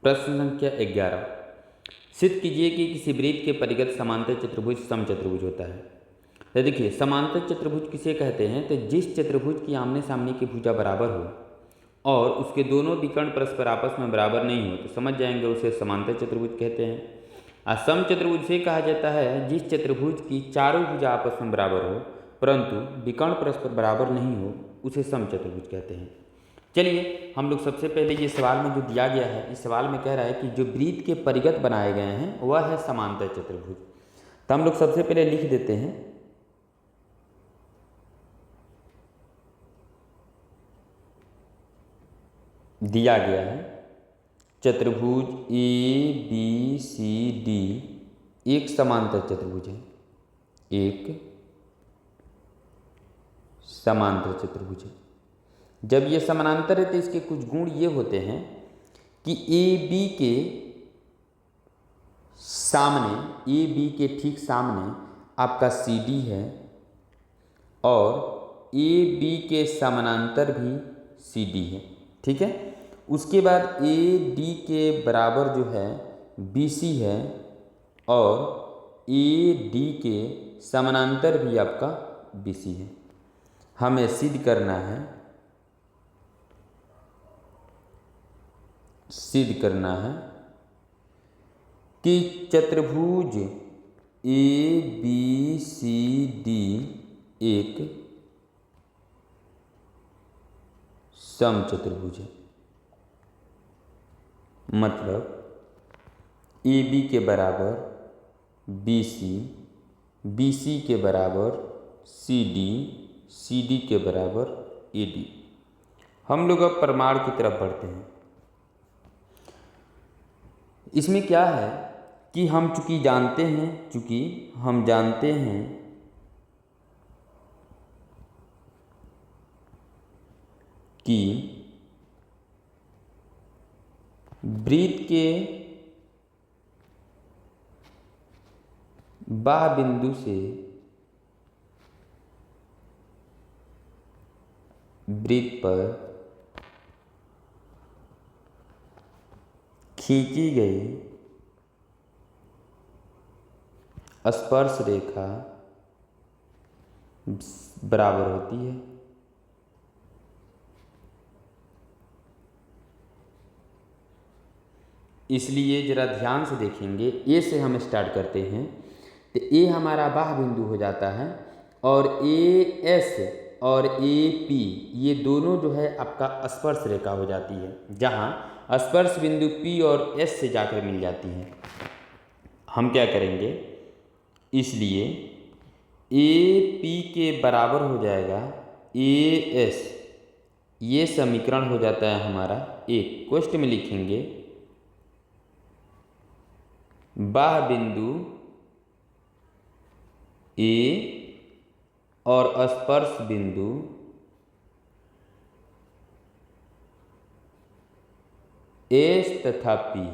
प्रश्न संख्या 11। सिद्ध कीजिए कि किसी वृत्त के परिगत समांतर चतुर्भुज समचतुर्भुज होता है। तो देखिए, समांतर चतुर्भुज किसे कहते हैं? तो जिस चतुर्भुज की आमने सामने की भुजा बराबर हो और उसके दोनों विकर्ण परस्पर आपस में बराबर नहीं हो तो समझ जाएंगे उसे समांतर चतुर्भुज कहते हैं। और समचतुर्भुज से कहा जाता है जिस चतुर्भुज की चारों भुजा आपस में बराबर हो परंतु विकर्ण परस्पर बराबर नहीं हो उसे समचतुर्भुज कहते हैं। चलिए, हम लोग सबसे पहले ये सवाल में जो दिया गया है, इस सवाल में कह रहा है कि जो वृत्त के परिगत बनाए गए हैं वह है समांतर चतुर्भुज। तो हम लोग सबसे पहले लिख देते हैं दिया गया है चतुर्भुज ए बी सी डी एक समांतर चतुर्भुज है, एक समांतर चतुर्भुज है। जब ये समानांतर है तो इसके कुछ गुण ये होते हैं कि ए बी के सामने, ए बी के ठीक सामने आपका सी डी है और ए बी के समानांतर भी सी डी है। ठीक है, उसके बाद ए डी के बराबर जो है बी सी है और ए डी के समानांतर भी आपका बी सी है। हमें सिद्ध करना है कि चतुर्भुज ए बी सी डी एक समचतुर्भुज है। मतलब ए बी के बराबर बी सी के बराबर सी डी के बराबर ए डी। हम लोग अब प्रमाण की तरफ बढ़ते हैं। इसमें क्या है कि हम चूंकि हम जानते हैं कि वृत्त के बाह्य बिंदु से वृत्त पर खींची गई स्पर्श रेखा बराबर होती है इसलिए जरा ध्यान से देखेंगे। ए से हम स्टार्ट करते हैं तो ए हमारा बाह्य बिंदु हो जाता है और ए एस और ए पी ये दोनों जो है आपका स्पर्श रेखा हो जाती है, जहाँ स्पर्श बिंदु पी और एस से जाकर मिल जाती है। हम क्या करेंगे, इसलिए ए पी के बराबर हो जाएगा ए एस, ये समीकरण हो जाता है हमारा एक। क्वेश्चन में लिखेंगे बाह्य बिंदु ए और स्पर्श बिंदु एस तथा पी,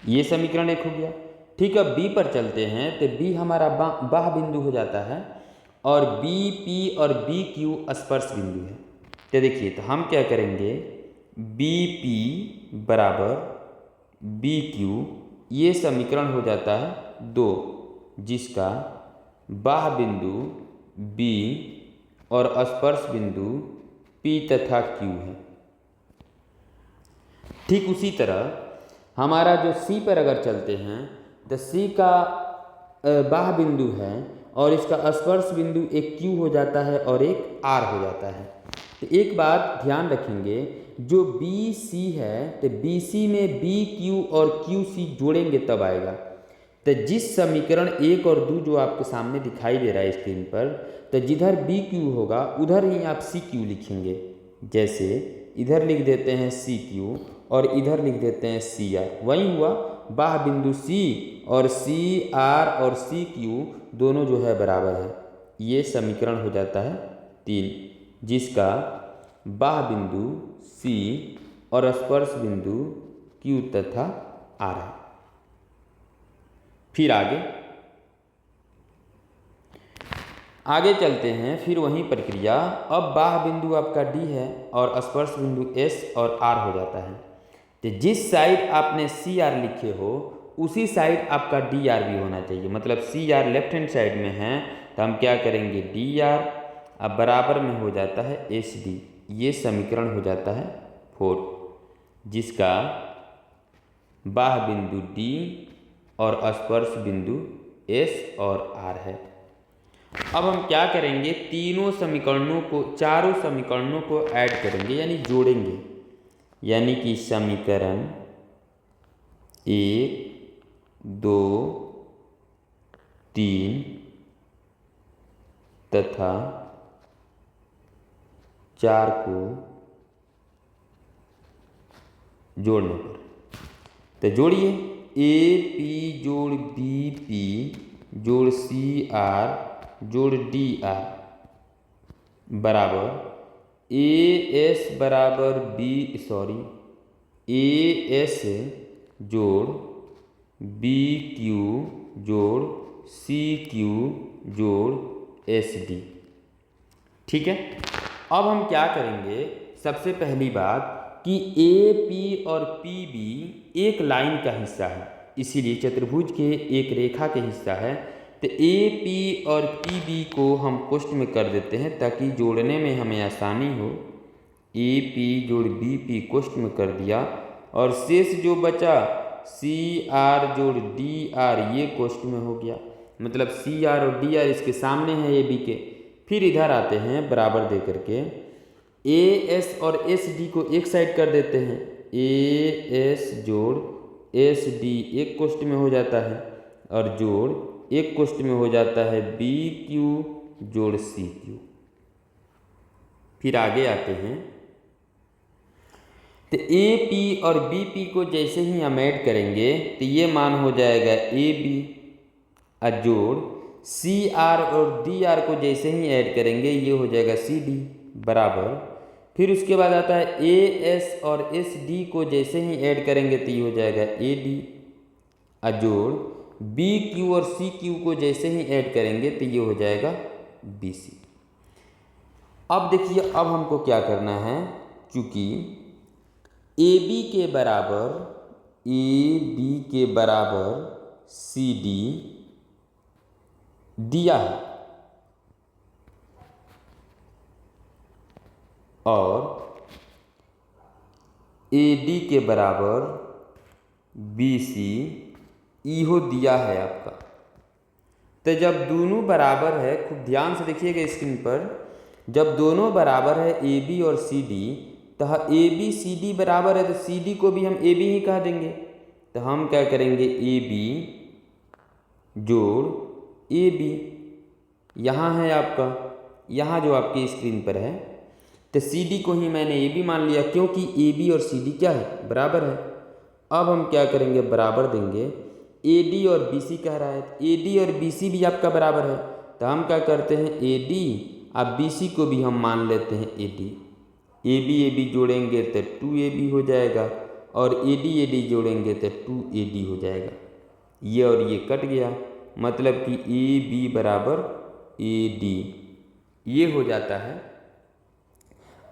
ये समीकरण एक हो गया। ठीक है, बी पर चलते हैं तो बी हमारा बाह्य बिंदु हो जाता है और बी पी और बी क्यू स्पर्श बिंदु है। तो देखिए, तो हम क्या करेंगे, बी पी बराबर बी क्यू, ये समीकरण हो जाता है 2, जिसका बाह्य बिंदु बी और स्पर्श बिंदु पी तथा क्यू है। ठीक उसी तरह हमारा जो सी पर अगर चलते हैं तो सी का बाह्य बिंदु है और इसका स्पर्श बिंदु एक क्यू हो जाता है और एक आर हो जाता है। तो एक बात ध्यान रखेंगे, जो बी सी है तो बी सी में बी क्यू और क्यू सी जोड़ेंगे तब आएगा। तो जिस समीकरण 1 और 2 जो आपके सामने दिखाई दे रहा है स्क्रीन पर, तो जिधर बी क्यू होगा उधर ही आप सी क्यू लिखेंगे। जैसे इधर लिख देते हैं सी क्यू और इधर लिख देते हैं सी आर। वही हुआ, बाह्य बिंदु सी और सी आर और सी क्यू दोनों जो है बराबर है। ये समीकरण हो जाता है 3, जिसका बाह्य बिंदु सी और स्पर्श बिंदु क्यू तथा आर है। फिर आगे चलते हैं, फिर वही प्रक्रिया। अब बाह्य बिंदु आपका डी है और स्पर्श बिंदु एस और आर हो जाता है। तो जिस साइड आपने सी आर लिखे हो उसी साइड आपका डी आर भी होना चाहिए। मतलब C R left hand side में है तो हम क्या करेंगे डी आर, अब बराबर में हो जाता है एस डी। ये समीकरण हो जाता है 4, जिसका बाह बिंदु डी और स्पर्श बिंदु एस और आर है। अब हम क्या करेंगे, तीनों समीकरणों को, चारों समीकरणों को ऐड करेंगे यानी जोड़ेंगे। यानी कि समीकरण 1, 2, 3 तथा 4 को जोड़ने पर, तो जोड़िए ए पी जोड़ बी पी जोड़ सी आर जोड़ डी आर बराबर ए एस बराबर ए एस जोड़ बी क्यू जोड़ सी क्यू जोड़ एस डी। ठीक है। अब हम क्या करेंगे, सबसे पहली बात कि ए पी और पी बी एक लाइन का हिस्सा है, इसीलिए चतुर्भुज के एक रेखा के हिस्सा है। तो ए पी और पी बी को हम कोष्ठ में कर देते हैं ताकि जोड़ने में हमें आसानी हो। ए पी जोड़ बी पी कोष्ठ में कर दिया, और शेष जो बचा सी आर जोड़ डी आर ये कोष्ठ में हो गया। मतलब सी आर और डी आर इसके सामने है ए बी के। फिर इधर आते हैं बराबर दे करके ए एस और एस डी को एक साइड कर देते हैं। ए एस जोड़ एस डी एक कोष्ठ में हो जाता है, और जोड़ एक कोष्ठ में हो जाता है बी क्यू जोड़ सी क्यू। फिर आगे आते हैं तो ए पी और बी पी को जैसे ही हम ऐड करेंगे तो ये मान हो जाएगा ए बी, जोड़ सी आर और डी आर को जैसे ही ऐड करेंगे ये हो जाएगा सी डी बराबर। फिर उसके बाद आता है ए एस और एस डी को जैसे ही ऐड करेंगे तो ये हो जाएगा ए डी, जोड़ बी क्यू और सी क्यू को जैसे ही ऐड करेंगे तो ये हो जाएगा बी सी। अब देखिए, अब हमको क्या करना है, चूंकि ए बी के बराबर सी डी दिया है और ए डी के बराबर बी सी इहो दिया है आपका। तो जब दोनों बराबर है, खूब ध्यान से देखिएगा स्क्रीन पर, जब दोनों बराबर है ए बी और सी डी, तो ए बी सी डी बराबर है तो सी डी को भी हम ए बी ही कह देंगे। तो हम क्या करेंगे ए बी जोड़ ए बी, यहाँ है आपका, यहाँ जो आपकी स्क्रीन पर है, तो सी डी को ही मैंने ए बी मान लिया क्योंकि ए बी और सी डी क्या है, बराबर है। अब हम क्या करेंगे, बराबर देंगे, ए डी और बी सी कह रहा है, ए डी और बी सी भी आपका बराबर है, तो हम क्या करते हैं ए डी, अब बी सी को भी हम मान लेते हैं ए डी। ए बी जोड़ेंगे तो 2AB हो जाएगा, और ए डी जोड़ेंगे तो 2AD हो जाएगा। ये और ये कट गया, मतलब कि ए बी बराबर ए डी, ये हो जाता है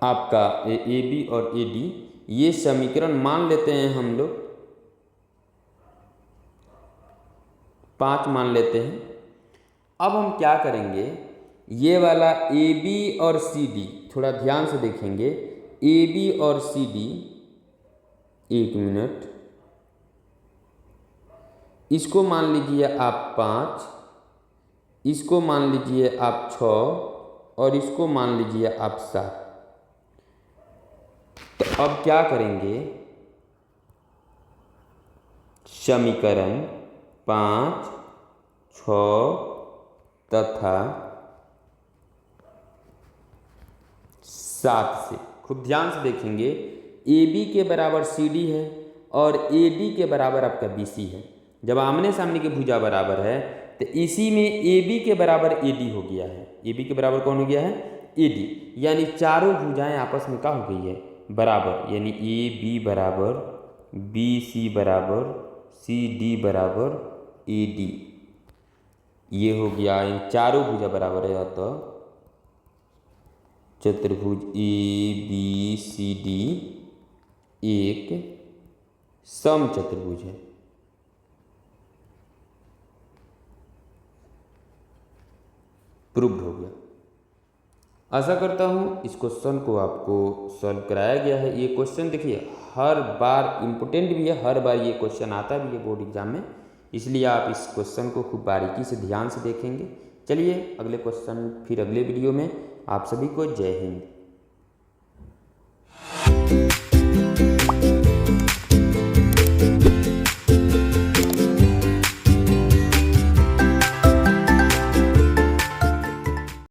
आपका ए बी और ए डी। ये समीकरण मान लेते हैं हम लोग 5 मान लेते हैं। अब हम क्या करेंगे, ये वाला ए बी और सी डी थोड़ा ध्यान से देखेंगे, ए बी और सी डी, एक मिनट, इसको मान लीजिए आप 5, इसको मान लीजिए आप 6, और इसको मान लीजिए आप 7। तो अब क्या करेंगे, समीकरण 5, 6 तथा 7 से खूब ध्यान से देखेंगे, ए बी के बराबर सी डी है और ए डी के बराबर आपका बी सी है। जब आमने सामने की भुजा बराबर है तो इसी में ए बी के बराबर ए डी हो गया है। ए बी के बराबर कौन हो गया है, ए डी, यानी चारों भुजाएं आपस में क्या हो गई है, बराबर। यानी ए बी बराबर बी सी बराबर सी डी बराबर ए डी, ये हो गया। इन चारों भुजा बराबर है तो चतुर्भुज ए बी सी डी एक समचतुर्भुज है। प्रूव्ड हो गया। आशा करता हूँ इस क्वेश्चन को आपको सॉल्व कराया गया है। ये क्वेश्चन देखिए हर बार इम्पोर्टेंट भी है, हर बार ये क्वेश्चन आता भी है बोर्ड एग्जाम में, इसलिए आप इस क्वेश्चन को खूब बारीकी से ध्यान से देखेंगे। चलिए अगले क्वेश्चन फिर अगले वीडियो में। आप सभी को जय हिंद।